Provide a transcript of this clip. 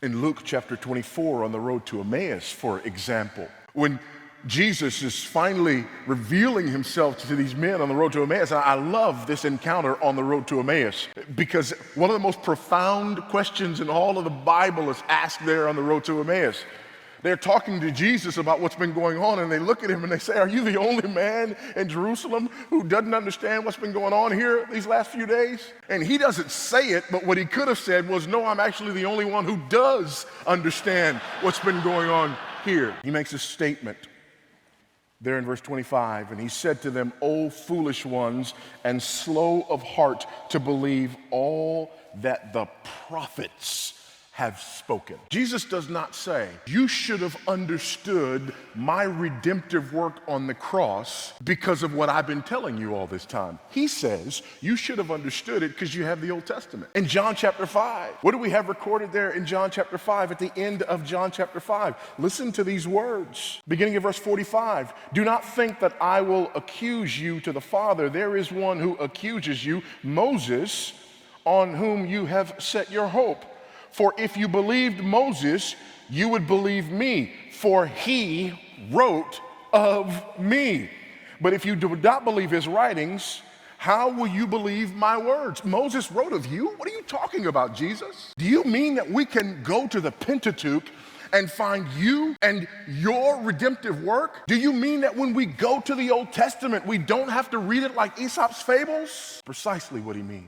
In Luke chapter 24, on the road to Emmaus, for example, when Jesus is finally revealing himself to these men on the road to Emmaus. I love this encounter on the road to Emmaus because one of the most profound questions in all of the Bible is asked there on the road to Emmaus. They're talking to Jesus about what's been going on, and they look at him and they say, "Are you the only man in Jerusalem who doesn't understand what's been going on here these last few days?" And he doesn't say it, but what he could have said was, "No, I'm actually the only one who does understand what's been going on here." He makes a statement there in verse 25, and he said to them, "O foolish ones, and slow of heart to believe all that the prophets have spoken." Jesus does not say, "You should have understood my redemptive work on the cross because of what I've been telling you all this time." He says, "You should have understood it because you have the Old Testament." In John chapter 5, what do we have recorded there in John chapter 5? At the end of John chapter 5, listen to these words, beginning of verse 45. "Do not think that I will accuse you to the Father. There is one who accuses you, Moses, on whom you have set your hope. For if you believed Moses, you would believe me, for he wrote of me. But if you do not believe his writings, how will you believe my words?" Moses wrote of you? What are you talking about, Jesus? Do you mean that we can go to the Pentateuch and find you and your redemptive work? Do you mean that when we go to the Old Testament, we don't have to read it like Aesop's fables? Precisely what he means.